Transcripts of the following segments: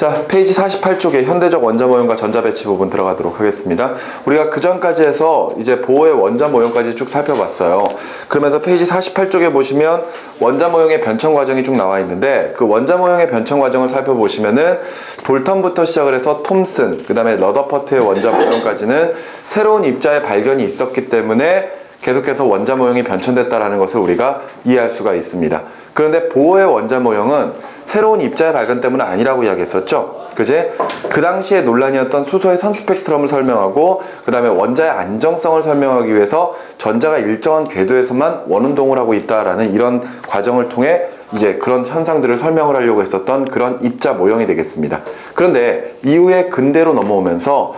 자, 페이지 48쪽에 현대적 원자 모형과 전자 배치 부분 들어가도록 하겠습니다. 우리가 그 전까지 해서 이제 보호의 원자 모형까지 쭉 살펴봤어요. 그러면서 페이지 48쪽에 보시면 원자 모형의 변천 과정이 쭉 나와 있는데, 그 원자 모형의 변천 과정을 살펴보시면은 돌턴부터 시작을 해서 톰슨, 그 다음에 러더퍼트의 원자 모형까지는 새로운 입자의 발견이 있었기 때문에 계속해서 원자 모형이 변천됐다라는 것을 우리가 이해할 수가 있습니다. 그런데 보호의 원자 모형은 새로운 입자의 발견 때문은 아니라고 이야기했었죠. 그제? 그 당시에 논란이었던 수소의 선 스펙트럼을 설명하고, 그 다음에 원자의 안정성을 설명하기 위해서 전자가 일정한 궤도에서만 원운동을 하고 있다라는 이런 과정을 통해 이제 그런 현상들을 설명을 하려고 했었던 그런 입자 모형이 되겠습니다. 그런데 이후에 근대로 넘어오면서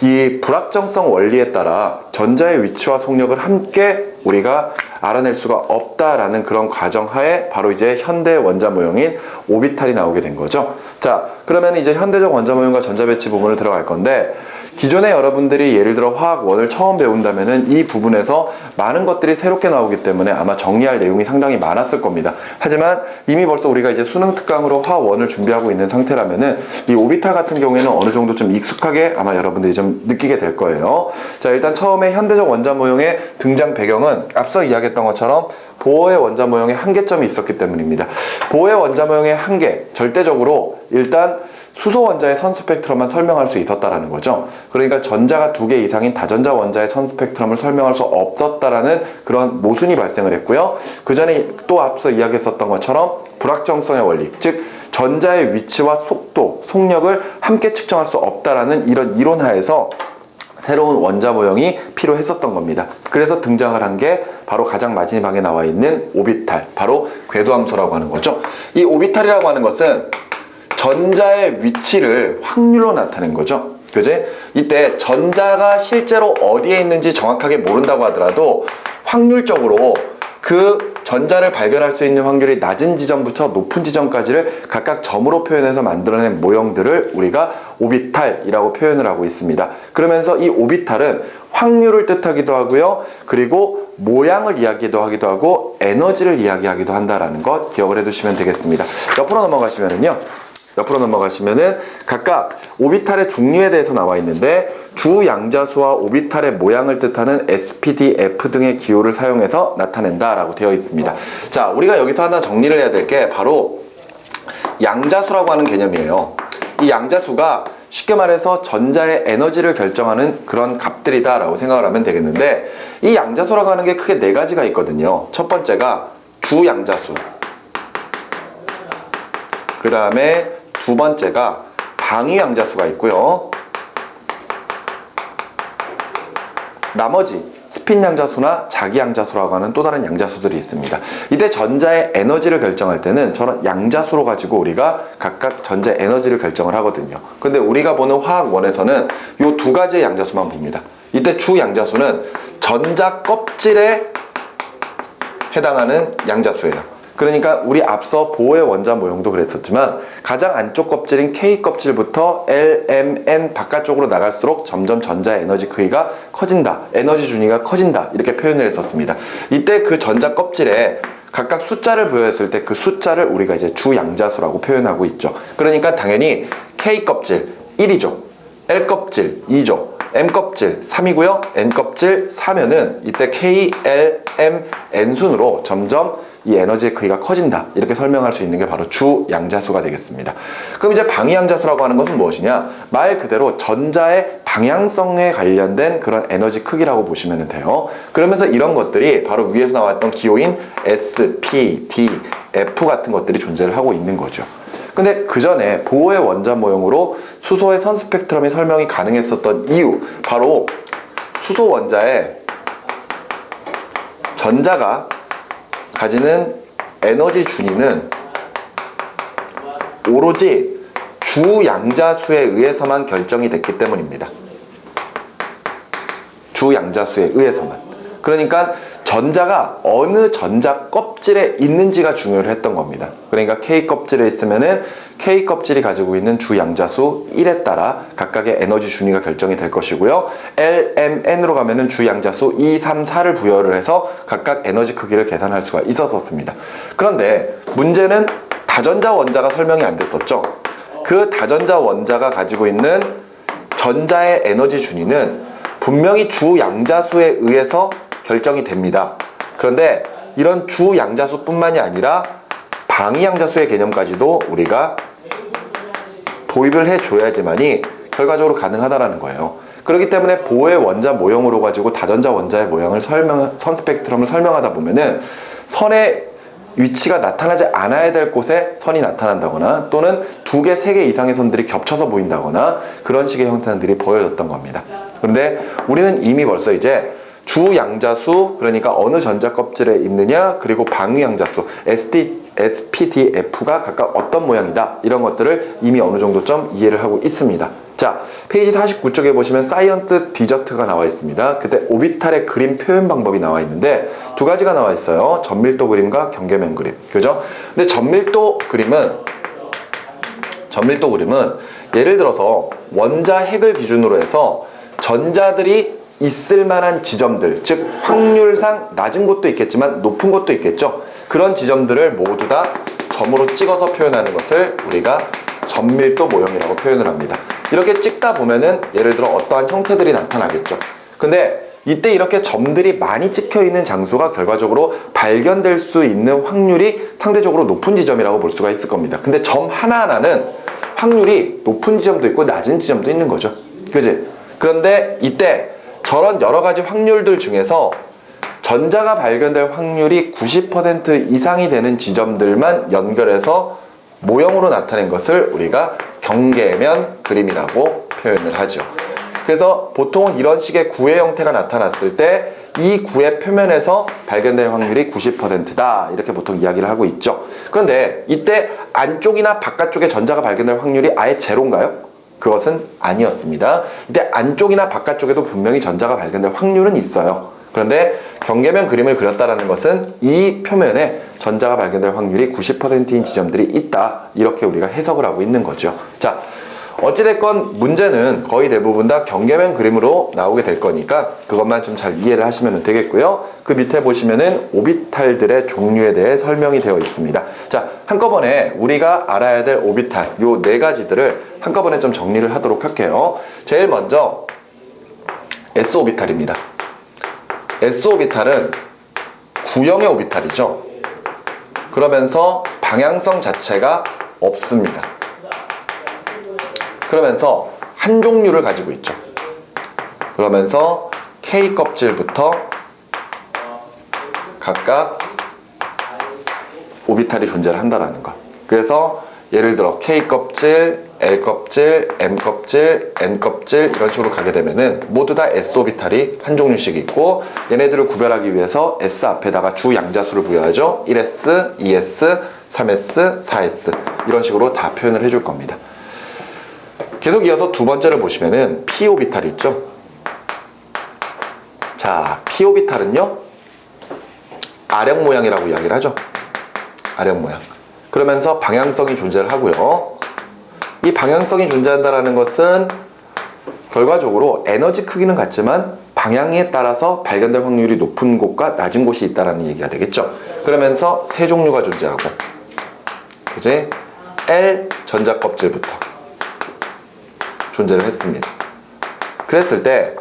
이 불확정성 원리에 따라 전자의 위치와 속력을 함께 우리가 알아낼 수가 없다라는 그런 과정하에 바로 이제 현대 원자 모형인 오비탈이 나오게 된 거죠. 자, 그러면 이제 현대적 원자 모형과 전자 배치 부분을 들어갈 건데, 기존에 여러분들이 예를 들어 화학 1을 처음 배운다면은 이 부분에서 많은 것들이 새롭게 나오기 때문에 아마 정리할 내용이 상당히 많았을 겁니다. 하지만 이미 벌써 우리가 이제 수능 특강으로 화학 1을 준비하고 있는 상태라면은 이 오비탈 같은 경우에는 어느 정도 좀 익숙하게 아마 여러분들이 좀 느끼게 될 거예요. 자, 일단 처음에 현대적 원자 모형의 등장 배경은 앞서 이야기했던 것처럼 보호의 원자 모형의 한계점이 있었기 때문입니다. 보호의 원자 모형의 한계, 절대적으로 일단 수소 원자의 선 스펙트럼만 설명할 수 있었다라는 거죠. 그러니까 전자가 2개 이상인 다전자 원자의 선 스펙트럼을 설명할 수 없었다라는 그런 모순이 발생을 했고요. 그 전에 또 앞서 이야기했었던 것처럼 불확정성의 원리, 즉 전자의 위치와 속도, 속력을 함께 측정할 수 없다라는 이런 이론 하에서 새로운 원자 모형이 필요했었던 겁니다. 그래서 등장을 한 게 바로 가장 마지막에 나와 있는 오비탈, 바로 궤도함수라고 하는 거죠. 이 오비탈이라고 하는 것은 전자의 위치를 확률로 나타낸 거죠. 그지? 이때 전자가 실제로 어디에 있는지 정확하게 모른다고 하더라도 확률적으로 그 전자를 발견할 수 있는 확률이 낮은 지점부터 높은 지점까지를 각각 점으로 표현해서 만들어낸 모형들을 우리가 오비탈이라고 표현을 하고 있습니다. 그러면서 이 오비탈은 확률을 뜻하기도 하고요. 그리고 모양을 이야기도 하기도 하고 에너지를 이야기하기도 한다라는 것 기억을 해두시면 되겠습니다. 옆으로 넘어가시면은 각각 오비탈의 종류에 대해서 나와 있는데, 주 양자수와 오비탈의 모양을 뜻하는 SPDF 등의 기호를 사용해서 나타낸다라고 되어 있습니다. 자, 우리가 여기서 하나 정리를 해야 될 게 바로 양자수라고 하는 개념이에요. 이 양자수가 쉽게 말해서 전자의 에너지를 결정하는 그런 값들이다 라고 생각을 하면 되겠는데, 이 양자수라고 하는 게 크게 4가지가 있거든요. 첫 번째가 주 양자수, 그 다음에 두 번째가 방위 양자수가 있고요. 나머지 스핀 양자수나 자기 양자수라고 하는 또 다른 양자수들이 있습니다. 이때 전자의 에너지를 결정할 때는 저런 양자수로 가지고 우리가 각각 전자의 에너지를 결정을 하거든요. 근데 우리가 보는 화학 1에서는 이 2가지의 양자수만 봅니다. 이때 주 양자수는 전자 껍질에 해당하는 양자수예요. 그러니까 우리 앞서 보호의 원자 모형도 그랬었지만 가장 안쪽 껍질인 K 껍질부터 L, M, N 바깥쪽으로 나갈수록 점점 전자의 에너지 크기가 커진다, 에너지 준위가 커진다, 이렇게 표현을 했었습니다. 이때 그 전자 껍질에 각각 숫자를 부여했을 때 그 숫자를 우리가 이제 주 양자수라고 표현하고 있죠. 그러니까 당연히 K 껍질 1이죠, L 껍질 2죠, M 껍질 3이고요, N 껍질 4면은 이때 K, L, M, N 순으로 점점 이 에너지의 크기가 커진다, 이렇게 설명할 수 있는 게 바로 주 양자수가 되겠습니다. 그럼 이제 방위 양자수라고 하는 것은 무엇이냐? 말 그대로 전자의 방향성에 관련된 그런 에너지 크기라고 보시면 돼요. 그러면서 이런 것들이 바로 위에서 나왔던 기호인 S, P, D, F 같은 것들이 존재를 하고 있는 거죠. 근데 그 전에 보호의 원자 모형으로 수소의 선 스펙트럼이 설명이 가능했었던 이유, 바로 수소 원자의 전자가 가지는 에너지 준위는 오로지 주 양자수에 의해서만 결정이 됐기 때문입니다. 주 양자수에 의해서만. 그러니까 전자가 어느 전자 껍질에 있는지가 중요를 했던 겁니다. 그러니까 K 껍질에 있으면은 K 껍질이 가지고 있는 주 양자수 1에 따라 각각의 에너지 준위가 결정이 될 것이고요. L, M, N으로 가면은 주 양자수 2, 3, 4를 부여를 해서 각각 에너지 크기를 계산할 수가 있었습니다. 그런데 문제는 다전자 원자가 설명이 안 됐었죠. 그 다전자 원자가 가지고 있는 전자의 에너지 준위는 분명히 주 양자수에 의해서 결정이 됩니다. 그런데 이런 주 양자수뿐만이 아니라 방위 양자수의 개념까지도 우리가 도입을 해줘야지만이 결과적으로 가능하다라는 거예요. 그렇기 때문에 보의 원자 모형으로 가지고 다전자 원자의 모양을 선 스펙트럼을 설명하다 보면은 선의 위치가 나타나지 않아야 될 곳에 선이 나타난다거나 또는 2개, 3개 이상의 선들이 겹쳐서 보인다거나 그런 식의 형태들이 보여졌던 겁니다. 그런데 우리는 이미 벌써 이제 주 양자수, 그러니까 어느 전자 껍질에 있느냐, 그리고 방위 양자수 SPDF가 각각 어떤 모양이다, 이런 것들을 이미 어느 정도 좀 이해를 하고 있습니다. 자, 페이지 49쪽에 보시면 사이언스 디저트가 나와 있습니다. 그때 오비탈의 그림 표현 방법이 나와 있는데 2가지가 나와 있어요. 전밀도 그림과 경계면 그림. 그죠? 근데 전밀도 그림은 예를 들어서 원자 핵을 기준으로 해서 전자들이 있을 만한 지점들, 즉 확률상 낮은 곳도 있겠지만 높은 곳도 있겠죠. 그런 지점들을 모두 다 점으로 찍어서 표현하는 것을 우리가 전밀도 모형이라고 표현을 합니다. 이렇게 찍다 보면은 예를 들어 어떠한 형태들이 나타나겠죠. 근데 이때 이렇게 점들이 많이 찍혀 있는 장소가 결과적으로 발견될 수 있는 확률이 상대적으로 높은 지점이라고 볼 수가 있을 겁니다. 근데 점 하나하나는 확률이 높은 지점도 있고 낮은 지점도 있는 거죠. 그지? 그런데 이때 저런 여러 가지 확률들 중에서 전자가 발견될 확률이 90% 이상이 되는 지점들만 연결해서 모형으로 나타낸 것을 우리가 경계면 그림이라고 표현을 하죠. 그래서 보통은 이런 식의 구의 형태가 나타났을 때 이 구의 표면에서 발견될 확률이 90%다 이렇게 보통 이야기를 하고 있죠. 그런데 이때 안쪽이나 바깥쪽에 전자가 발견될 확률이 아예 제로인가요? 그것은 아니었습니다. 이때 안쪽이나 바깥쪽에도 분명히 전자가 발견될 확률은 있어요. 그런데 경계면 그림을 그렸다는 것은 이 표면에 전자가 발견될 확률이 90%인 지점들이 있다, 이렇게 우리가 해석을 하고 있는 거죠. 자, 어찌됐건 문제는 거의 대부분 다 경계면 그림으로 나오게 될 거니까 그것만 좀 잘 이해를 하시면 되겠고요. 그 밑에 보시면은 오비탈들의 종류에 대해 설명이 되어 있습니다. 자, 한꺼번에 우리가 알아야 될 오비탈, 요 4가지들을 한꺼번에 좀 정리를 하도록 할게요. 제일 먼저 S오비탈입니다. S오비탈은 구형의 오비탈이죠. 그러면서 방향성 자체가 없습니다. 그러면서 한 종류를 가지고 있죠. 그러면서 K 껍질부터 각각 오비탈이 존재를 한다는 것. 그래서 예를 들어 K 껍질, L 껍질, M 껍질, N 껍질 이런 식으로 가게 되면은 모두 다 S 오비탈이 한 종류씩 있고, 얘네들을 구별하기 위해서 S 앞에다가 주 양자수를 부여하죠. 1S, 2S, 3S, 4S 이런 식으로 다 표현을 해줄 겁니다. 계속 이어서 2번째를 보시면은 P 오비탈이 있죠. 자, P 오비탈은요, 아령 모양이라고 이야기를 하죠. 아령 모양. 그러면서 방향성이 존재를 하고요. 이 방향성이 존재한다는 것은 결과적으로 에너지 크기는 같지만 방향에 따라서 발견될 확률이 높은 곳과 낮은 곳이 있다는 얘기가 되겠죠. 그러면서 세 종류가 존재하고, 이제 L 전자 껍질부터 존재를 했습니다. 그랬을 때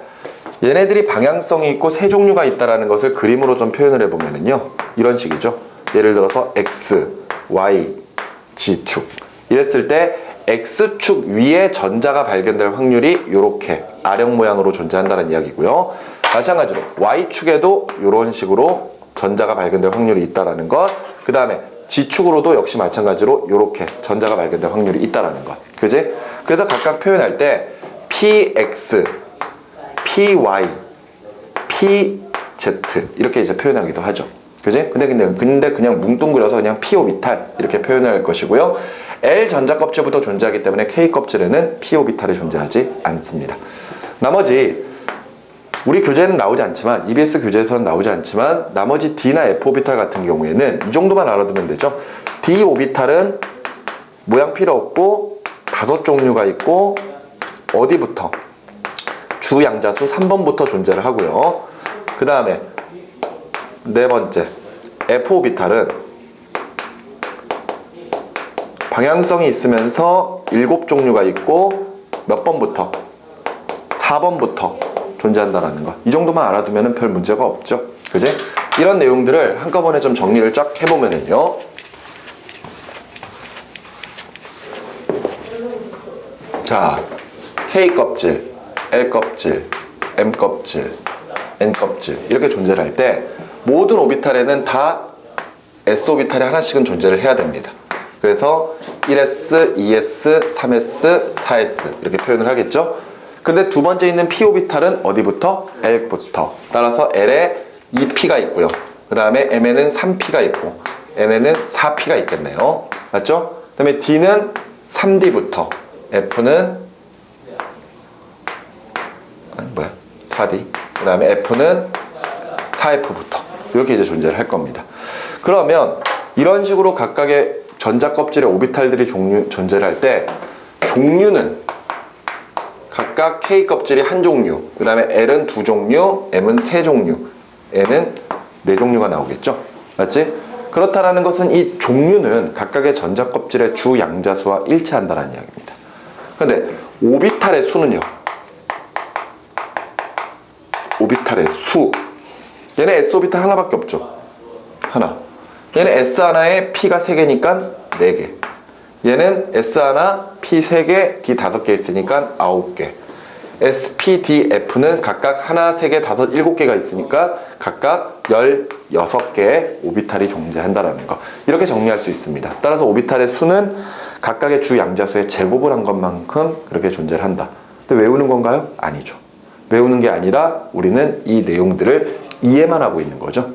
얘네들이 방향성이 있고 세 종류가 있다는 것을 그림으로 좀 표현을 해보면요, 이런 식이죠. 예를 들어서 X, Y, G축 이랬을 때 X축 위에 전자가 발견될 확률이 이렇게 아령 모양으로 존재한다는 이야기고요. 마찬가지로 Y축에도 이런 식으로 전자가 발견될 확률이 있다는 것, 그 다음에 G축으로도 역시 마찬가지로 이렇게 전자가 발견될 확률이 있다는 것. 그지? 그래서 각각 표현할 때 PX, PY, PZ 이렇게 이제 표현하기도 하죠. 그지? 근데 그냥 뭉뚱그려서 그냥 P 오비탈 이렇게 표현할 것이고요. L 전자 껍질부터 존재하기 때문에 K 껍질에는 P 오비탈이 존재하지 않습니다. 나머지 우리 교재는 나오지 않지만, EBS 교재에서는 나오지 않지만 나머지 D나 F 오비탈 같은 경우에는 이 정도만 알아두면 되죠. D 오비탈은 모양 필요 없고 5종류가 있고 어디부터? 주 양자수 3번부터 존재를 하고요. 그 다음에 4번째 F 오비탈은 방향성이 있으면서 7종류가 있고 몇 번부터? 4번부터 존재한다는 거. 이 정도만 알아두면 별 문제가 없죠. 그지? 이런 내용들을 한꺼번에 좀 정리를 쫙 해보면은요. 자, K 껍질, L 껍질, M 껍질, N 껍질 이렇게 존재를 할 때 모든 오비탈에는 다 S 오비탈이 하나씩은 존재를 해야 됩니다. 그래서 1s, 2s, 3s, 4s 이렇게 표현을 하겠죠. 근데 두 번째 있는 p 오비탈은 어디부터? L부터. 따라서 L에 2p가 있고요. 그 다음에 M에는 3p가 있고 N에는 4p가 있겠네요. 맞죠? 그 다음에 D는 3D부터 F는 4D. 그 다음에 F는 4F부터 이렇게 이제 존재를 할 겁니다. 그러면 이런 식으로 각각의 전자 껍질의 오비탈들이 존재를 할 때 종류는 각각 K 껍질이 한 종류, 그 다음에 L은 2종류, M은 3종류, N은 4종류가 나오겠죠? 맞지? 그렇다라는 것은 이 종류는 각각의 전자 껍질의 주 양자수와 일치한다는 이야기입니다. 그런데 오비탈의 수는요? 오비탈의 수. 얘는 S 오비탈 하나밖에 없죠? 하나. 얘는 S 하나에 P가 3개니까 4개. 얘는 S 하나, P 3개, D 5개 있으니까 9개. S, P, D, F는 각각 하나, 3개, 5, 7개가 있으니까 각각 16개의 오비탈이 존재한다는 거. 이렇게 정리할 수 있습니다. 따라서 오비탈의 수는 각각의 주 양자수의 제곱을 한 것만큼 그렇게 존재를 한다. 근데 외우는 건가요? 아니죠. 외우는 게 아니라 우리는 이 내용들을 이해만 하고 있는 거죠.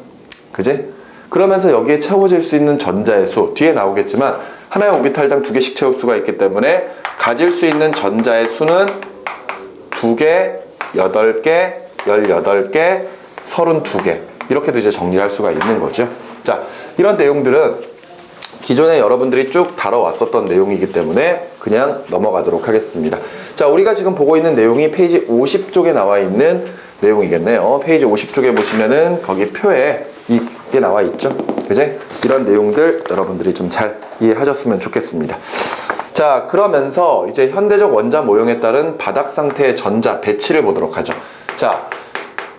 그지? 그러면서 여기에 채워질 수 있는 전자의 수, 뒤에 나오겠지만 하나의 오비탈당 2개씩 채울 수가 있기 때문에 가질 수 있는 전자의 수는 2개, 8개, 18개, 32개 이렇게도 이제 정리할 수가 있는 거죠. 자, 이런 내용들은 기존에 여러분들이 쭉 다뤄왔었던 내용이기 때문에 그냥 넘어가도록 하겠습니다. 자, 우리가 지금 보고 있는 내용이 페이지 50쪽에 나와 있는 내용이겠네요. 페이지 50쪽에 보시면은 거기 표에 이게 나와 있죠. 그제? 이런 내용들 여러분들이 좀 잘 이해하셨으면 좋겠습니다. 자, 그러면서 이제 현대적 원자 모형에 따른 바닥 상태의 전자 배치를 보도록 하죠. 자,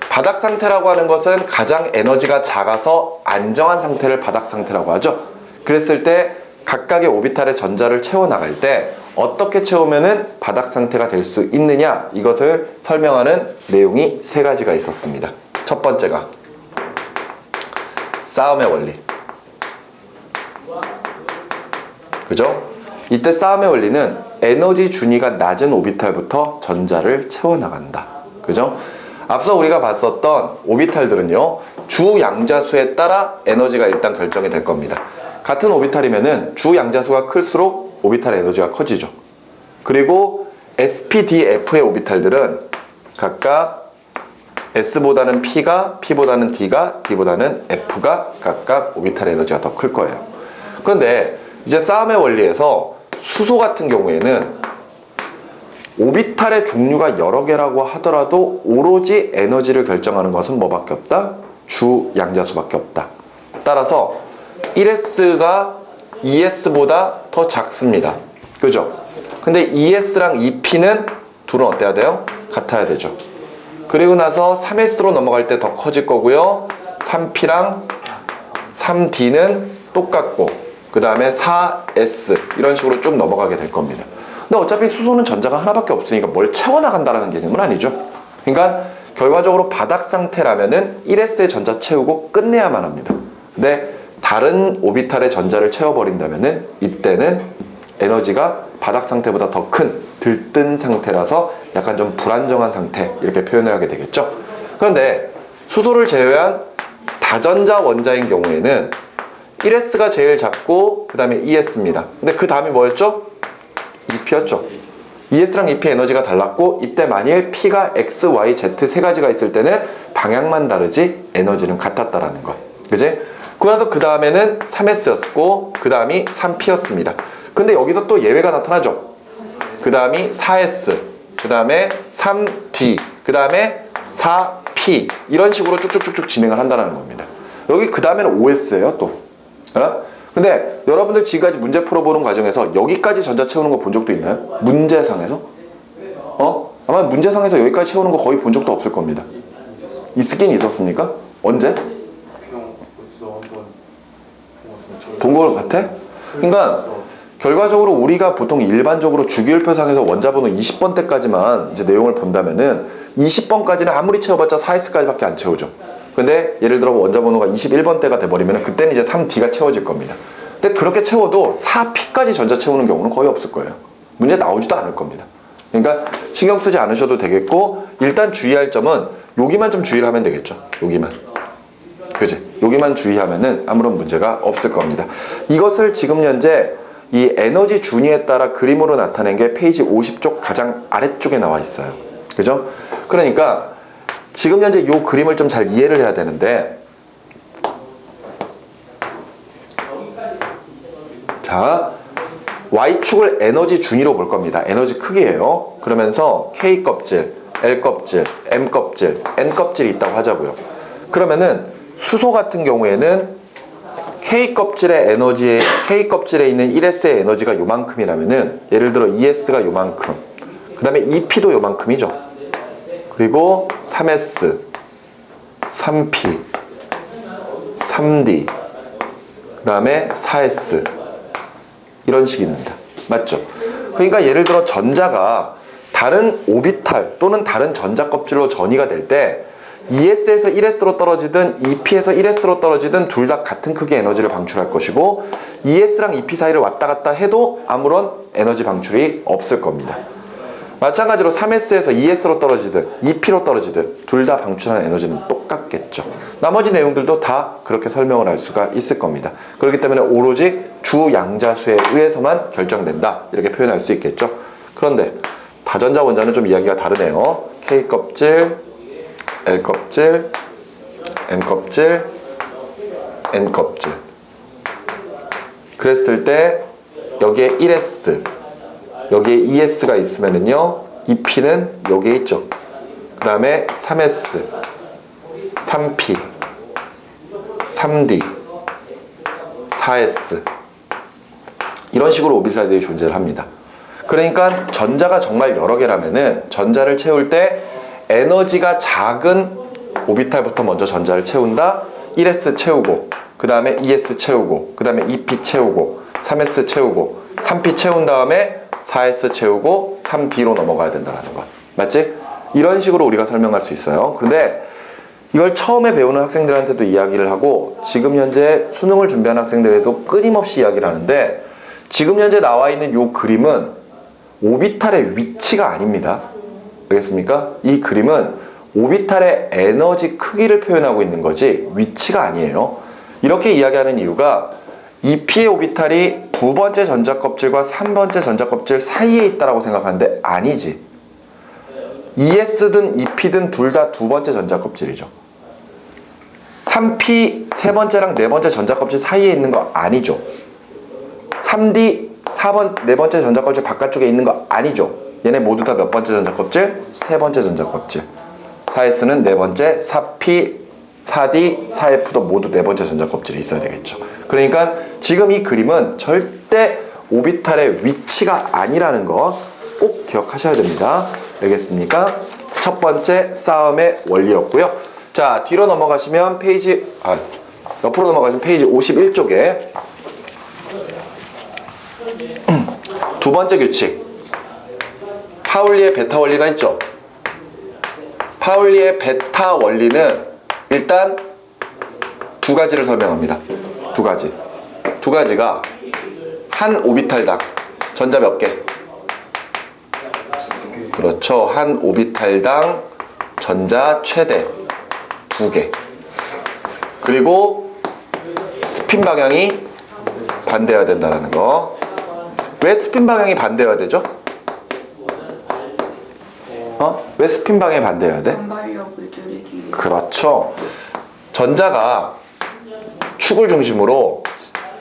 바닥 상태라고 하는 것은 가장 에너지가 작아서 안정한 상태를 바닥 상태라고 하죠. 그랬을 때 각각의 오비탈의 전자를 채워나갈 때 어떻게 채우면은 바닥 상태가 될 수 있느냐, 이것을 설명하는 내용이 3가지가 있었습니다. 첫 번째가 싸움의 원리. 그죠? 이때 싸움의 원리는 에너지 준위가 낮은 오비탈부터 전자를 채워나간다. 그죠? 앞서 우리가 봤었던 오비탈들은요, 주 양자수에 따라 에너지가 일단 결정이 될 겁니다. 같은 오비탈이면은 주 양자수가 클수록 오비탈 에너지가 커지죠. 그리고 SPDF의 오비탈들은 각각 S보다는 P가, P보다는 D가, D보다는 F가 각각 오비탈 에너지가 더 클 거예요. 그런데 이제 싸움의 원리에서 수소 같은 경우에는 오비탈의 종류가 여러 개라고 하더라도 오로지 에너지를 결정하는 것은 뭐밖에 없다? 주 양자수밖에 없다. 따라서 1s가 2s보다 더 작습니다. 그죠? 근데 2s랑 2p는 둘은 어때야 돼요? 같아야 되죠. 그리고 나서 3s로 넘어갈 때 더 커질 거고요. 3p랑 3d는 똑같고, 그 다음에 4s 이런 식으로 쭉 넘어가게 될 겁니다. 근데 어차피 수소는 전자가 하나밖에 없으니까 뭘 채워나간다는 개념은 아니죠. 그러니까 결과적으로 바닥 상태라면은 1s의 전자 채우고 끝내야만 합니다. 근데 다른 오비탈의 전자를 채워버린다면은 이때는 에너지가 바닥 상태보다 더 큰 들뜬 상태라서 약간 좀 불안정한 상태, 이렇게 표현을 하게 되겠죠. 그런데 수소를 제외한 다전자 원자인 경우에는 1s가 제일 작고 그 다음에 2s입니다. 근데 그 다음이 뭐였죠? 2p였죠. 2s랑 2p 에너지가 달랐고, 이때 만일 p가 x, y, z 3가지가 있을 때는 방향만 다르지 에너지는 같았다라는 거. 그지? 그래서 그 다음에는 3s였고 그 다음이 3p였습니다. 근데 여기서 또 예외가 나타나죠. 그 다음이 4s, 그 다음에 3d, 그 다음에 4p 이런 식으로 쭉쭉쭉쭉 진행을 한다는 겁니다. 여기 그 다음에는 5s예요 또. 근데 여러분들 지금까지 문제 풀어보는 과정에서 여기까지 전자 채우는 거 본 적도 있나요? 문제상에서? 아마 문제상에서 여기까지 채우는 거 거의 본 적도 없을 겁니다. 있긴 있었습니까? 언제? 그냥 어디서 한번 본 거 같아? 그러니까 결과적으로 우리가 보통 일반적으로 주기율표상에서 원자번호 20번대까지만 이제 내용을 본다면은 20번까지는 아무리 채워봤자 4S까지밖에 안 채우죠. 근데 예를 들어 원자번호가 21번대가 돼버리면 그때는 이제 3D가 채워질 겁니다. 근데 그렇게 채워도 4P까지 전자 채우는 경우는 거의 없을 거예요. 문제 나오지도 않을 겁니다. 그러니까 신경 쓰지 않으셔도 되겠고, 일단 주의할 점은 여기만 좀 주의를 하면 되겠죠. 여기만. 그지? 여기만 주의하면은 아무런 문제가 없을 겁니다. 이것을 지금 현재 이 에너지 준위에 따라 그림으로 나타낸 게 페이지 50쪽 가장 아래쪽에 나와 있어요. 그죠? 그러니까 지금 현재 이 그림을 좀 잘 이해를 해야 되는데, 자, Y축을 에너지 준위로 볼 겁니다. 에너지 크기예요. 그러면서 K껍질, L껍질, M껍질, N껍질이 있다고 하자고요. 그러면은 수소 같은 경우에는 K껍질에 있는 1S의 에너지가 요만큼이라면은, 예를 들어 2S가 요만큼, 그 다음에 2P도 요만큼이죠. 그리고 3S, 3P, 3D, 그 다음에 4S, 이런 식입니다. 맞죠? 그러니까 예를 들어 전자가 다른 오비탈 또는 다른 전자 껍질로 전이가 될 때 2S에서 1S로 떨어지든 2P에서 1S로 떨어지든 둘 다 같은 크기의 에너지를 방출할 것이고, 2S랑 2P 사이를 왔다 갔다 해도 아무런 에너지 방출이 없을 겁니다. 마찬가지로 3S에서 2S로 떨어지든 2P로 떨어지든 둘 다 방출하는 에너지는 똑같겠죠. 나머지 내용들도 다 그렇게 설명을 할 수가 있을 겁니다. 그렇기 때문에 오로지 주양자수에 의해서만 결정된다, 이렇게 표현할 수 있겠죠. 그런데 다전자 원자는 좀 이야기가 다르네요. K껍질, L껍질, M껍질, N껍질. 그랬을 때 여기에 1S, 여기에 2S가 있으면은요, 2P는 여기에 있죠. 그 다음에 3S, 3P, 3D, 4S, 이런 식으로 오비탈들이 존재를 합니다. 그러니까 전자가 정말 여러 개라면은 전자를 채울 때 에너지가 작은 오비탈부터 먼저 전자를 채운다. 1S 채우고, 그 다음에 2S 채우고, 그 다음에 2P 채우고, 3S 채우고, 3P 채운 다음에 4S 채우고 3D로 넘어가야 된다는 것. 맞지? 이런 식으로 우리가 설명할 수 있어요. 그런데 이걸 처음에 배우는 학생들한테도 이야기를 하고, 지금 현재 수능을 준비하는 학생들에도 끊임없이 이야기를 하는데, 지금 현재 나와 있는 이 그림은 오비탈의 위치가 아닙니다. 알겠습니까? 이 그림은 오비탈의 에너지 크기를 표현하고 있는 거지 위치가 아니에요. 이렇게 이야기하는 이유가 2P의 오비탈이 두 번째 전자껍질과 3번째 전자껍질 사이에 있다라고 생각하는데 아니지. 2S든 2P든 둘 다 두 번째 전자껍질이죠. 3P 세 번째랑 네 번째 전자껍질 사이에 있는 거 아니죠. 3D 네 번째 전자껍질 바깥쪽에 있는 거 아니죠. 얘네 모두 다 몇 번째 전자껍질? 세 번째 전자껍질. 4S는 네 번째, 4P, 4D, 4F도 모두 네 번째 전자껍질이 있어야 되겠죠. 그러니까 지금 이 그림은 절대 오비탈의 위치가 아니라는 거 꼭 기억하셔야 됩니다. 알겠습니까? 첫 번째 싸움의 원리였고요. 자, 뒤로 넘어가시면 옆으로 넘어가시면 페이지 51쪽에 두 번째 규칙, 파울리의 베타 원리가 있죠. 파울리의 베타 원리는 일단 두 가지를 설명합니다. 두 가지가 한 오비탈당 전자 몇 개? 그렇죠. 한 오비탈당 전자 최대 2개. 그리고 스핀 방향이 반대여야 된다는 거. 왜 스핀 방향이 반대여야 되죠? 왜 스핀 방향이 반대여야 돼? 반발력을 줄이기 위해. 그렇죠. 전자가 축을 중심으로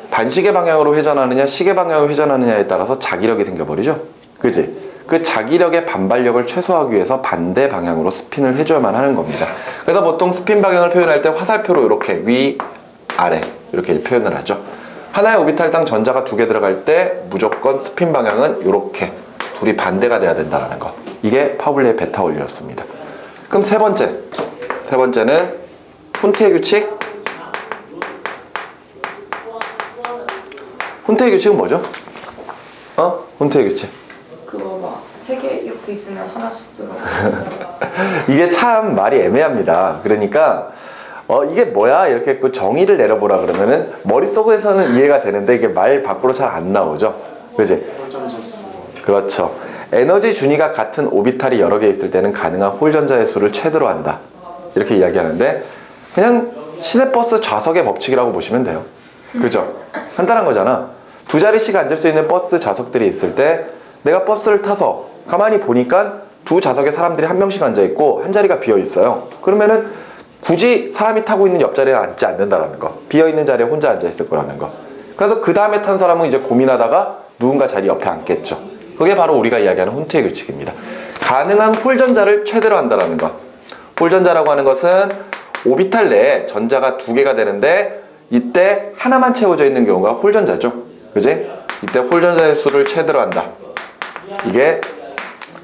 반시계 방향으로 회전하느냐 시계 방향으로 회전하느냐에 따라서 자기력이 생겨버리죠. 그지? 그 자기력의 반발력을 최소화하기 위해서 반대 방향으로 스핀을 해줘야만 하는 겁니다. 그래서 보통 스핀 방향을 표현할 때 화살표로 이렇게 위, 아래 이렇게 표현을 하죠. 하나의 오비탈당 전자가 2개 들어갈 때 무조건 스핀 방향은 이렇게 둘이 반대가 돼야 된다는 거. 이게 파울리의 베타 원리였습니다. 그럼 세 번째는 훈트의 규칙. 훈트의 규칙은 뭐죠? 훈트의 규칙. 그거 막 3개 이렇게 있으면 하나씩 들어. 이게 참 말이 애매합니다. 그러니까 이게 뭐야? 이렇게 그 정의를 내려보라 그러면은 머릿속에서는 이해가 되는데 이게 말 밖으로 잘 안 나오죠. 그지? 그렇죠. 에너지 준위가 같은 오비탈이 여러 개 있을 때는 가능한 홀 전자의 수를 최대로 한다. 이렇게 이야기하는데 그냥 시내버스 좌석의 법칙이라고 보시면 돼요. 그죠? 간단한 거잖아. 2자리씩 앉을 수 있는 버스 좌석들이 있을 때 내가 버스를 타서 가만히 보니까 2좌석에 사람들이 1명씩 앉아있고 한 자리가 비어있어요. 그러면은 굳이 사람이 타고 있는 옆자리에 앉지 않는다라는 거. 비어있는 자리에 혼자 앉아있을 거라는 거. 그래서 그 다음에 탄 사람은 이제 고민하다가 누군가 자리 옆에 앉겠죠. 그게 바로 우리가 이야기하는 훈트의 규칙입니다. 가능한 홀전자를 최대로 한다라는 거. 홀전자라고 하는 것은 오비탈 내에 전자가 2개가 되는데 이때 하나만 채워져 있는 경우가 홀전자죠. 그지? 이때 홀전자의 수를 최대로 한다. 이게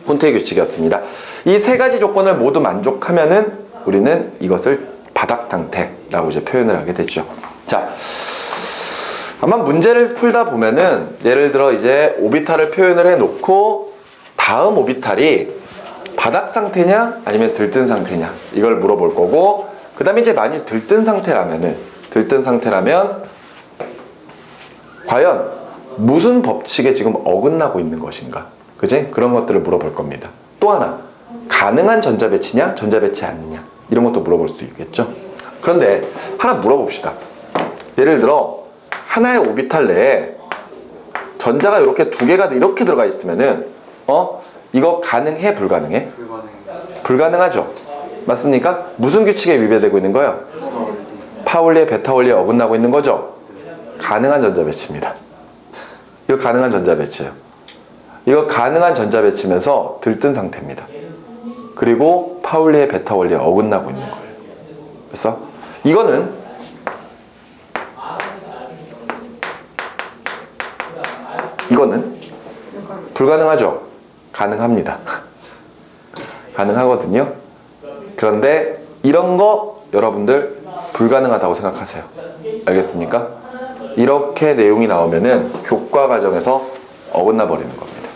훈트의 규칙이었습니다. 이 3가지 조건을 모두 만족하면은 우리는 이것을 바닥 상태라고 이제 표현을 하게 되죠. 자, 아마 문제를 풀다 보면은 예를 들어 이제 오비탈을 표현을 해놓고 다음 오비탈이 바닥 상태냐 아니면 들뜬 상태냐 이걸 물어볼 거고, 그 다음에 이제 만일 들뜬 상태라면 과연 무슨 법칙에 지금 어긋나고 있는 것인가, 그지? 그런 것들을 물어볼 겁니다. 또 하나, 가능한 전자 배치냐 전자 배치 않느냐 이런 것도 물어볼 수 있겠죠. 그런데 하나 물어봅시다. 예를 들어 하나의 오비탈 내에 전자가 이렇게 2개가 이렇게 들어가 있으면은 이거 가능해 불가능해? 불가능하죠. 맞습니까? 무슨 규칙에 위배되고 있는 거예요? 파울리의 베타 원리에 어긋나고 있는 거죠. 가능한 전자 배치입니다. 이거 가능한 전자 배치예요. 이거 가능한 전자 배치면서 들뜬 상태입니다. 그리고 파울리의 베타 원리에 어긋나고 있는 거예요. 그래서 이거는 불가능하죠? 가능합니다. 가능하거든요. 그런데 이런 거 여러분들 불가능하다고 생각하세요. 알겠습니까? 이렇게 내용이 나오면은 교과 과정에서 어긋나 버리는 겁니다.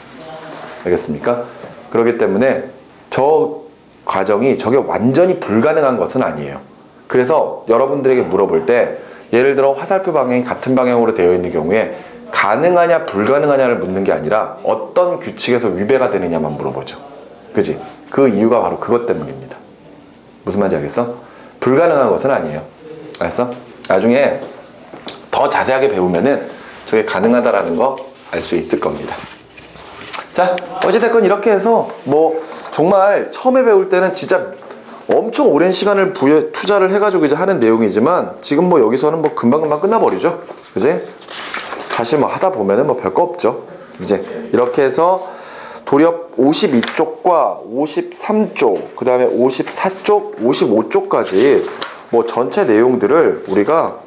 알겠습니까? 그렇기 때문에 저 과정이 저게 완전히 불가능한 것은 아니에요. 그래서 여러분들에게 물어볼 때 예를 들어 화살표 방향이 같은 방향으로 되어 있는 경우에 가능하냐 불가능하냐를 묻는 게 아니라 어떤 규칙에서 위배가 되느냐만 물어보죠. 그지? 그 이유가 바로 그것 때문입니다. 무슨 말인지 알겠어? 불가능한 것은 아니에요. 알았어? 나중에 더 자세하게 배우면은 저게 가능하다라는 거 알 수 있을 겁니다. 자, 어찌됐건 이렇게 해서 뭐 정말 처음에 배울 때는 진짜 엄청 오랜 시간을 투자를 해가지고 이제 하는 내용이지만 지금 뭐 여기서는 뭐 금방금방 끝나버리죠. 그지? 다시 뭐 하다 보면은 뭐 별거 없죠. 이제 이렇게 해서 도리어 52쪽과 53쪽, 그 다음에 54쪽, 55쪽까지 뭐 전체 내용들을 우리가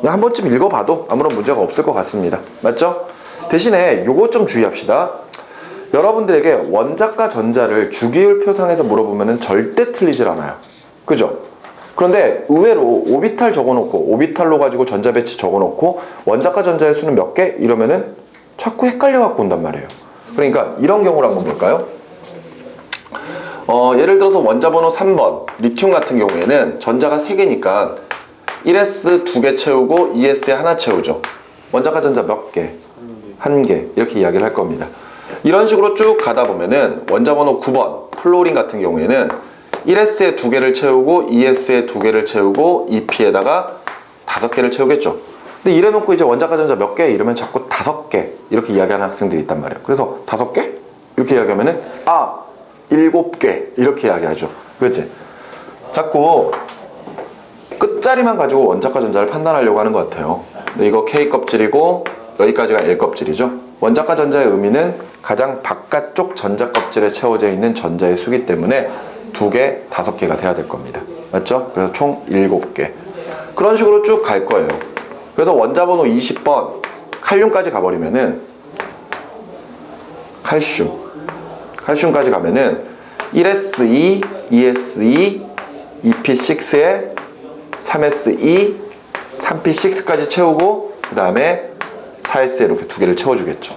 그냥 한 번쯤 읽어봐도 아무런 문제가 없을 것 같습니다. 맞죠? 대신에 요거 좀 주의합시다. 여러분들에게 원자과 전자를 주기율 표상에서 물어보면은 절대 틀리질 않아요. 그죠? 그런데 의외로 오비탈 적어놓고 오비탈로 가지고 전자 배치 적어놓고 원자과 전자의 수는 몇 개? 이러면은 자꾸 헷갈려 갖고 온단 말이에요. 그러니까 이런 경우를 한번 볼까요? 예를 들어서 원자 번호 3번 리튬 같은 경우에는 전자가 3개니까 1s 2개 채우고 2s에 하나 채우죠. 원자과 전자 몇 개? 1개. 이렇게 이야기를 할 겁니다. 이런 식으로 쭉 가다 보면은 원자 번호 9번 플로린 같은 경우에는 1s에 2개를 채우고 2s에 2개를 채우고 2p에다가 5개를 채우겠죠. 근데 이래놓고 이제 원자과 전자 몇 개? 이러면 자꾸 5개 이렇게 이야기하는 학생들이 있단 말이에요. 그래서 5개? 이렇게 이야기하면은 7개 이렇게 이야기하죠. 그렇지? 자꾸 끝자리만 가지고 원자과 전자를 판단하려고 하는 것 같아요. 근데 이거 K 껍질이고 여기까지가 L 껍질이죠. 원자과 전자의 의미는 가장 바깥쪽 전자 껍질에 채워져 있는 전자의 수기 때문에 2개, 5개가 돼야 될 겁니다. 맞죠? 그래서 총 7개. 그런 식으로 쭉 갈 거예요. 그래서 원자번호 20번 칼륨까지 가버리면은 칼슘까지 가면은 1S2, 2S2, 2P6에 3S2, 3P6까지 채우고 그 다음에 4S에 이렇게 두 개를 채워주겠죠.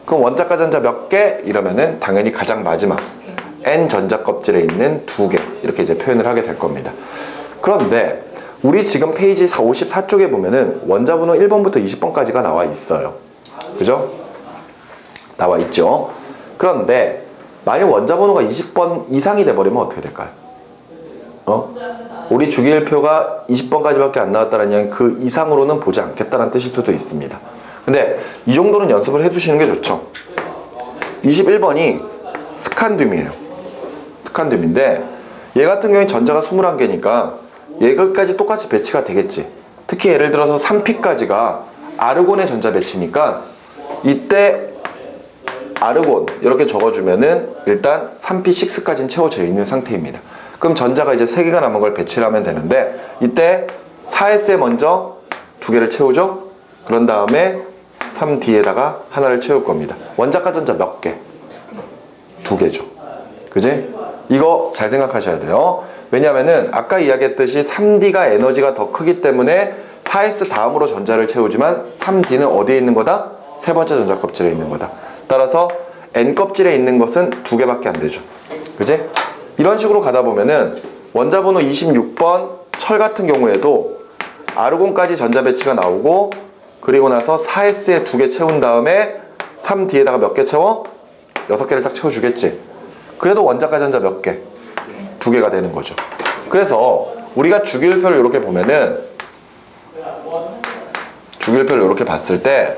그럼 원자가 전자 몇 개? 이러면은 당연히 가장 마지막 N 전자 껍질에 있는 두 개 이렇게 이제 표현을 하게 될 겁니다. 그런데 우리 지금 페이지 54쪽에 보면은 원자번호 1번부터 20번까지가 나와 있어요. 그죠? 나와 있죠. 그런데 만약 원자번호가 20번 이상이 돼버리면 어떻게 될까요? 우리 주기율표가 20번까지밖에 안 나왔다는 얘기는 그 이상으로는 보지 않겠다는 뜻일 수도 있습니다. 근데 이 정도는 연습을 해두시는 게 좋죠. 21번이 스칸듐이에요. 스칸듐인데 얘 같은 경우에 전자가 21개니까 얘까지 똑같이 배치가 되겠지. 특히 예를 들어서 3P까지가 아르곤의 전자 배치니까 이때 아르곤 이렇게 적어주면은 일단 3P6까지는 채워져 있는 상태입니다. 그럼 전자가 이제 3개가 남은 걸 배치를 하면 되는데 이때 4S에 먼저 2개를 채우죠. 그런 다음에 3D에다가 하나를 채울 겁니다. 원자가 전자 몇 개? 2개죠. 그지? 이거 잘 생각하셔야 돼요. 왜냐면은 아까 이야기했듯이 3D가 에너지가 더 크기 때문에 4S 다음으로 전자를 채우지만 3D는 어디에 있는 거다? 세 번째 전자 껍질에 있는 거다. 따라서 N 껍질에 있는 것은 2개밖에 안 되죠. 그지? 이런 식으로 가다 보면은 원자번호 26번 철 같은 경우에도 아르곤까지 전자 배치가 나오고 그리고 나서 4S에 2개 채운 다음에 3D에다가 몇 개 채워? 6개를 딱 채워주겠지. 그래도 원자가 전자 몇 개? 2개가 되는 거죠. 그래서 우리가 주기율표를 이렇게 보면은 주기율표를 이렇게 봤을 때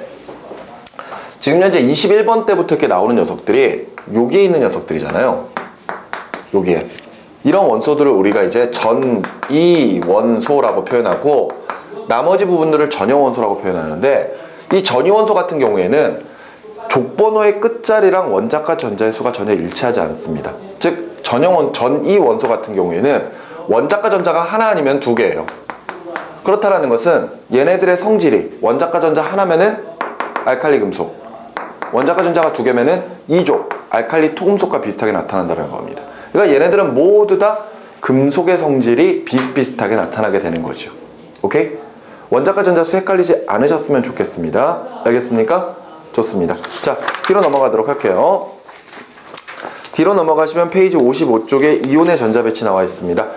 지금 현재 21번 때부터 이렇게 나오는 녀석들이 여기에 있는 녀석들이잖아요. 여기에 이런 원소들을 우리가 이제 전이 원소라고 표현하고 나머지 부분들을 전형 원소라고 표현하는데 이 전이 원소 같은 경우에는 족번호의 끝자리랑 원자과 전자의 수가 전혀 일치하지 않습니다. 즉 전이 원소 같은 경우에는 원자과 전자가 하나 아니면 2개예요. 그렇다라는 것은 얘네들의 성질이 원자과 전자 하나면은 알칼리 금속, 원자과 전자가 2개면은 이족 알칼리 토금속과 비슷하게 나타난다는 겁니다. 그러니까 얘네들은 모두 다 금속의 성질이 비슷비슷하게 나타나게 되는 거죠. 오케이? 원자과 전자수 헷갈리지 않으셨으면 좋겠습니다. 알겠습니까? 좋습니다. 자, 뒤로 넘어가도록 할게요. 뒤로 넘어가시면 페이지 55쪽에 이온의 전자 배치 나와 있습니다.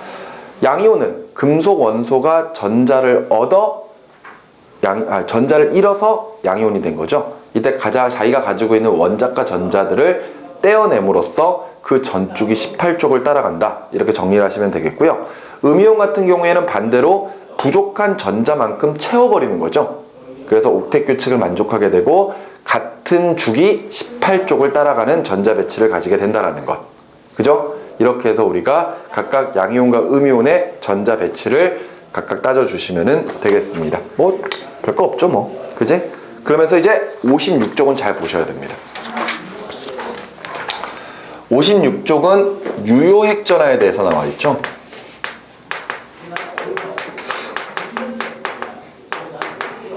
양이온은 금속 원소가 전자를 전자를 잃어서 양이온이 된 거죠. 이때 자기가 가지고 있는 원자과 전자들을 떼어냄으로써 그 전쪽이 18쪽을 따라간다. 이렇게 정리를 하시면 되겠고요. 음이온 같은 경우에는 반대로 부족한 전자만큼 채워버리는 거죠. 그래서 옥텟 규칙을 만족하게 되고 같은 주기 18쪽을 따라가는 전자 배치를 가지게 된다는 것. 그죠? 이렇게 해서 우리가 각각 양이온과 음이온의 전자 배치를 각각 따져주시면 되겠습니다. 뭐 별거 없죠 뭐. 그지? 그러면서 이제 56쪽은 잘 보셔야 됩니다. 56쪽은 유효 핵전화에 대해서 나와 있죠.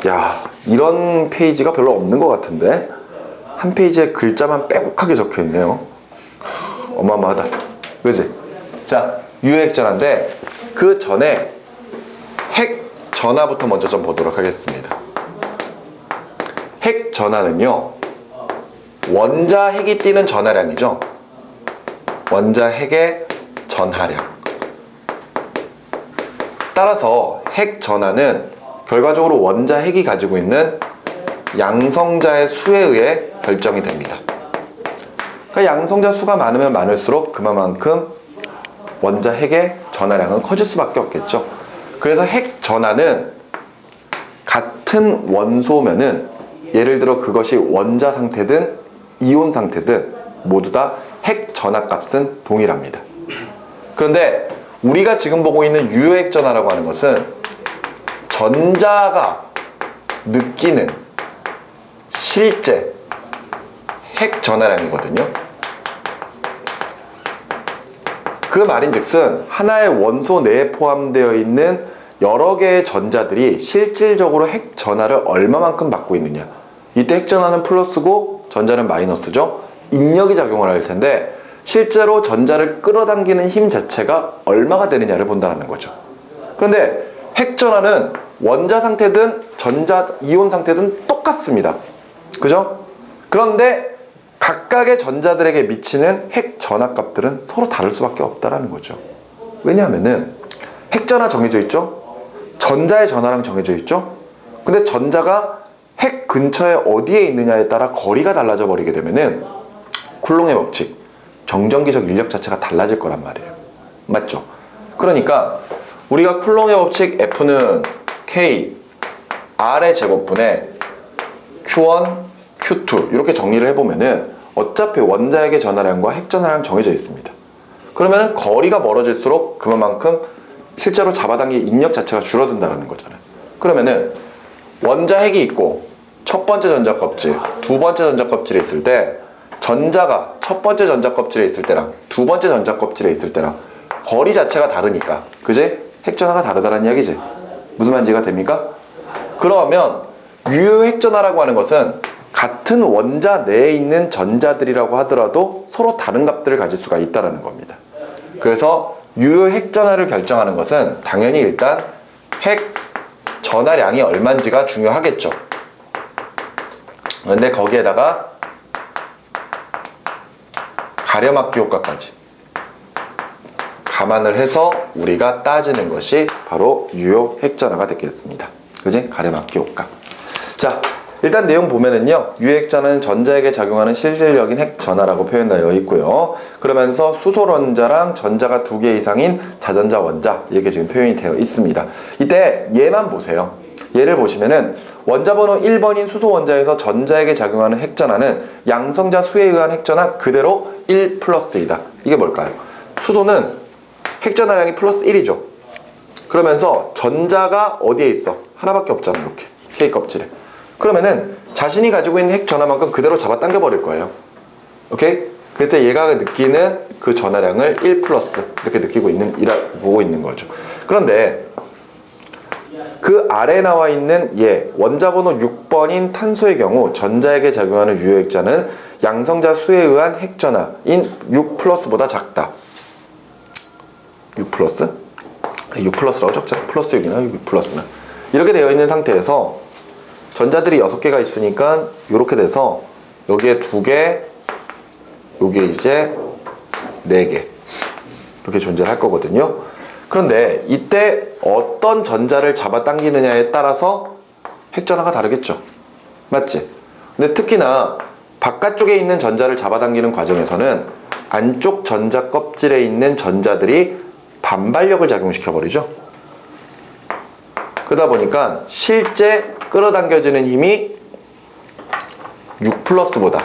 야, 이런 페이지가 별로 없는 것 같은데 한 페이지에 글자만 빼곡하게 적혀 있네요. 어마어마하다. 그지? 자, 유효 핵전화인데 그 전에 핵전화부터 먼저 좀 보도록 하겠습니다. 핵전화는요, 원자 핵이 띠는 전하량이죠. 원자 핵의 전하량. 따라서 핵전하는 결과적으로 원자 핵이 가지고 있는 양성자의 수에 의해 결정이 됩니다. 그러니까 양성자 수가 많으면 많을수록 그만큼 원자 핵의 전하량은 커질 수밖에 없겠죠. 그래서 핵전하는 같은 원소면은 예를 들어 그것이 원자 상태든 이온 상태든 모두 다 핵 전하 값은 동일합니다. 그런데 우리가 지금 보고 있는 유효핵 전하라고 하는 것은 전자가 느끼는 실제 핵 전하량이거든요. 그 말인즉슨 하나의 원소 내에 포함되어 있는 여러 개의 전자들이 실질적으로 핵 전하를 얼마만큼 받고 있느냐. 이때 핵 전하는 플러스고 전자는 마이너스죠. 인력이 작용을 할 텐데 실제로 전자를 끌어당기는 힘 자체가 얼마가 되느냐를 본다는 거죠. 그런데 핵 전하는 원자 상태든 전자 이온 상태든 똑같습니다. 그죠? 그런데 각각의 전자들에게 미치는 핵 전하 값들은 서로 다를 수밖에 없다는 거죠. 왜냐하면은 핵 전하 정해져 있죠? 전자의 전하랑 정해져 있죠? 근데 전자가 핵 근처에 어디에 있느냐에 따라 거리가 달라져 버리게 되면은 쿨롱의 법칙, 정전기적 인력 자체가 달라질 거란 말이에요. 맞죠? 그러니까 우리가 쿨롱의 법칙 F는 K, R의 제곱분의 Q1, Q2 이렇게 정리를 해보면은 어차피 원자핵의 전하량과 핵 전하량 정해져 있습니다. 그러면은 거리가 멀어질수록 그만큼 실제로 잡아당긴 인력 자체가 줄어든다는 거잖아요. 그러면은 원자핵이 있고 첫 번째 전자 껍질, 두 번째 전자 껍질에 있을 때 전자가 첫 번째 전자 껍질에 있을 때랑 두 번째 전자 껍질에 있을 때랑 거리 자체가 다르니까, 그지? 핵 전하가 다르다는 이야기지. 무슨 말인지가 됩니까? 그러면 유효 핵 전하라고 하는 것은 같은 원자 내에 있는 전자들이라고 하더라도 서로 다른 값들을 가질 수가 있다는 겁니다. 그래서 유효 핵 전하를 결정하는 것은 당연히 일단 핵 전하량이 얼마인지가 중요하겠죠. 그런데 거기에다가 가려막기 효과까지 감안을 해서 우리가 따지는 것이 바로 유효 핵 전하가 되겠습니다. 그지? 가려막기 효과. 자, 일단 내용 보면은요, 유핵전은 전자에게 작용하는 실질적인 핵 전하라고 표현되어 있고요. 그러면서 수소원자랑 전자가 2개 이상인 자전자 원자, 이렇게 지금 표현이 되어 있습니다. 이때 얘만 보세요. 얘를 보시면은 원자번호 1번인 수소원자에서 전자에게 작용하는 핵 전하는 양성자 수에 의한 핵 전하 그대로 1 플러스이다. 이게 뭘까요? 수소는 핵 전하량이 플러스 1이죠. 그러면서 전자가 어디에 있어? 하나밖에 없잖아, 이렇게. K 껍질에. 그러면은 자신이 가지고 있는 핵 전하만큼 그대로 잡아당겨 버릴 거예요. 오케이? 그래서 얘가 느끼는 그 전하량을 1 플러스 이렇게 느끼고 보고 있는 거죠. 그런데 그 아래 나와 있는 얘 원자번호 6번인 탄소의 경우 전자에게 작용하는 유효핵자는 양성자 수에 의한 핵 전하인 6 플러스보다 작다. 6 플러스? 6 플러스라고 적자. 플러스 6이나 6 플러스는. 이렇게 되어 있는 상태에서 전자들이 6개가 있으니까 이렇게 돼서 여기에 2개, 여기에 이제 4개 이렇게 존재를 할 거거든요. 그런데 이때 어떤 전자를 잡아당기느냐에 따라서 핵전하가 다르겠죠. 맞지? 근데 특히나 바깥쪽에 있는 전자를 잡아당기는 과정에서는 안쪽 전자 껍질에 있는 전자들이 반발력을 작용시켜버리죠. 그러다 보니까 실제 끌어당겨지는 힘이 6 플러스보다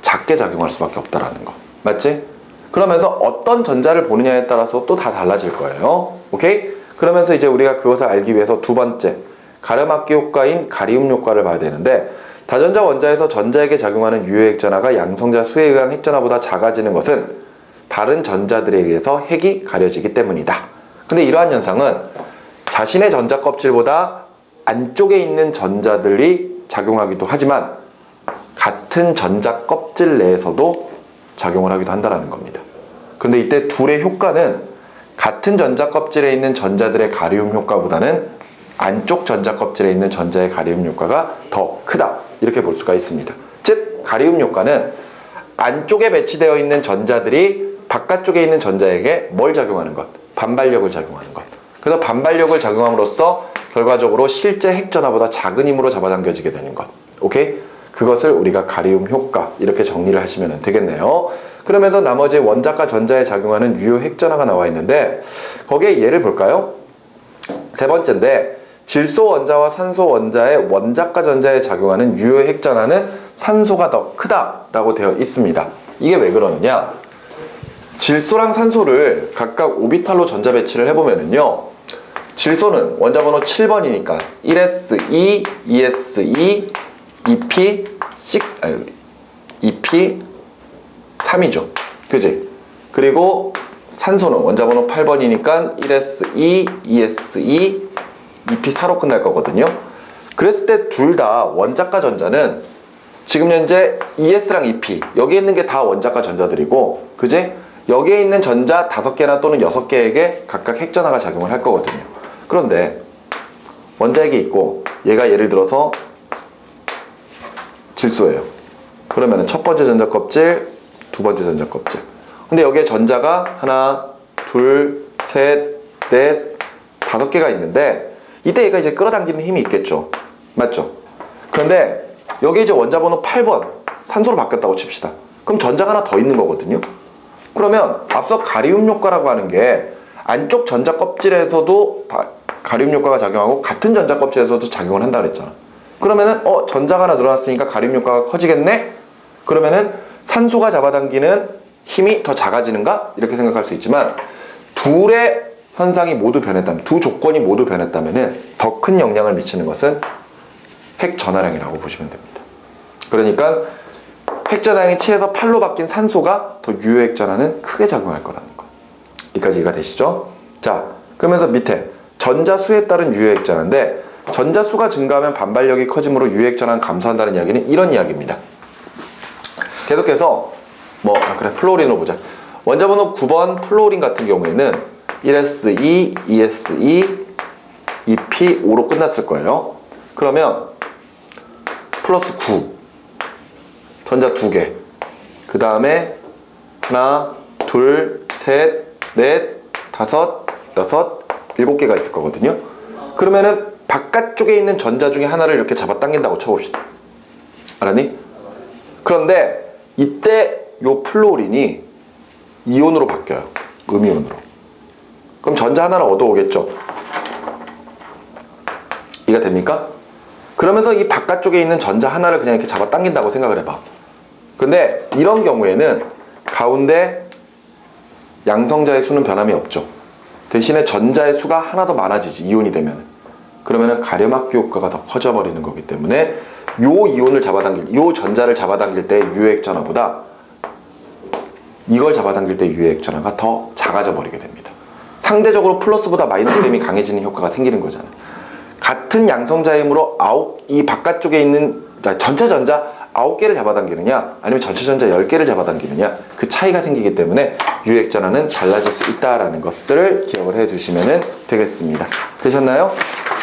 작게 작용할 수밖에 없다라는 거. 맞지? 그러면서 어떤 전자를 보느냐에 따라서 또 다 달라질 거예요. 오케이? 그러면서 이제 우리가 그것을 알기 위해서 두 번째, 가려막기 효과인 가리움 효과를 봐야 되는데, 다전자 원자에서 전자에게 작용하는 유효핵 전하가 양성자 수에 의한 핵 전하보다 작아지는 것은 다른 전자들에 의해서 핵이 가려지기 때문이다. 근데 이러한 현상은 자신의 전자 껍질보다 안쪽에 있는 전자들이 작용하기도 하지만 같은 전자 껍질 내에서도 작용을 하기도 한다는 겁니다. 그런데 이때 둘의 효과는 같은 전자 껍질에 있는 전자들의 가리움 효과보다는 안쪽 전자 껍질에 있는 전자의 가리움 효과가 더 크다, 이렇게 볼 수가 있습니다. 즉 가리움 효과는 안쪽에 배치되어 있는 전자들이 바깥쪽에 있는 전자에게 뭘 작용하는 것? 반발력을 작용하는 것. 그래서 반발력을 작용함으로써 결과적으로 실제 핵 전하보다 작은 힘으로 잡아당겨지게 되는 것. 오케이? 그것을 우리가 가리움 효과, 이렇게 정리를 하시면 되겠네요. 그러면서 나머지 원자과 전자에 작용하는 유효 핵 전하가 나와 있는데, 거기에 예를 볼까요? 세 번째인데, 질소 원자와 산소 원자의 원자과 전자에 작용하는 유효 핵 전하는 산소가 더 크다라고 되어 있습니다. 이게 왜 그러느냐? 질소랑 산소를 각각 오비탈로 전자 배치를 해보면은요, 질소는 원자번호 7번이니까 1s2, 2s2, 2p3이죠. 그지? 그리고 산소는 원자번호 8번이니까 1s2, 2s2, 2p4로 끝날 거거든요. 그랬을 때 둘 다 원자과 전자는 지금 현재 2s랑 2p 여기에 있는 게 다 원자과 전자들이고, 그지? 여기에 있는 전자 5개나 또는 6개에게 각각 핵전하가 작용을 할 거거든요. 그런데 원자핵이 있고 얘가 예를 들어서 질소예요. 그러면 첫 번째 전자 껍질, 두 번째 전자 껍질. 근데 여기에 전자가 하나, 둘, 셋, 넷, 5개가 있는데 이때 얘가 이제 끌어당기는 힘이 있겠죠. 맞죠? 그런데 여기 이제 원자번호 8번 산소로 바뀌었다고 칩시다. 그럼 전자가 하나 더 있는 거거든요. 그러면 앞서 가리움 효과라고 하는 게 안쪽 전자 껍질에서도 가리움 효과가 작용하고 같은 전자 껍질에서도 작용을 한다 그랬잖아. 그러면은 전자가 하나 늘어났으니까 가리움 효과가 커지겠네? 그러면은 산소가 잡아당기는 힘이 더 작아지는가? 이렇게 생각할 수 있지만 둘의 현상이 모두 변했다면, 두 조건이 모두 변했다면은 더 큰 영향을 미치는 것은 핵전하량이라고 보시면 됩니다. 그러니까 핵전하량이 7에서 8로 바뀐 산소가 더 유효핵전하는 크게 작용할 거라는 거. 여기까지 이해가 되시죠? 자, 그러면서 밑에 전자수에 따른 유효핵전인데 전자수가 증가하면 반발력이 커지므로 유효핵전은 감소한다는 이야기는 이런 이야기입니다. 계속해서 그래 플로린으로 보자. 원자번호 9번 플로린 같은 경우에는 1s2, 2s2, 2p5로 끝났을 거예요. 그러면 플러스 9 전자 2개, 그 다음에 하나, 둘, 셋, 넷, 다섯, 여섯, 7개가 있을 거거든요. 그러면은 바깥쪽에 있는 전자 중에 하나를 이렇게 잡아당긴다고 쳐봅시다. 알았니? 그런데 이때 요 플로린이 이온으로 바뀌어요. 음이온으로. 그럼 전자 하나를 얻어오겠죠. 이해가 됩니까? 그러면서 이 바깥쪽에 있는 전자 하나를 그냥 이렇게 잡아당긴다고 생각을 해봐. 근데 이런 경우에는 가운데 양성자의 수는 변함이 없죠. 대신에 전자의 수가 하나 더 많아지지, 이온이 되면. 그러면은 가렴합기 효과가 더 커져버리는 거기 때문에 요 이온을 요 전자를 잡아당길 때 유효핵전하보다 이걸 잡아당길 때 유효핵전하가 더 작아져 버리게 됩니다. 상대적으로 플러스보다 마이너스 힘이 강해지는 효과가 생기는 거잖아요. 같은 양성자의 힘으로 이 바깥쪽에 있는 전체 전자 9개를 잡아당기느냐 아니면 전체 전자 10개를 잡아당기느냐, 그 차이가 생기기 때문에 유효핵전하는 달라질 수 있다라는 것들을 기억을 해 주시면 되겠습니다. 되셨나요?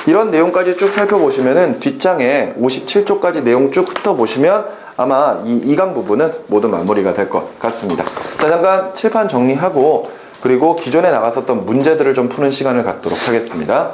이런 내용까지 쭉 살펴보시면은 뒷장에 57쪽까지 내용 쭉 훑어보시면 아마 이 2강 부분은 모두 마무리가 될 것 같습니다. 자, 잠깐 칠판 정리하고 그리고 기존에 나갔었던 문제들을 좀 푸는 시간을 갖도록 하겠습니다.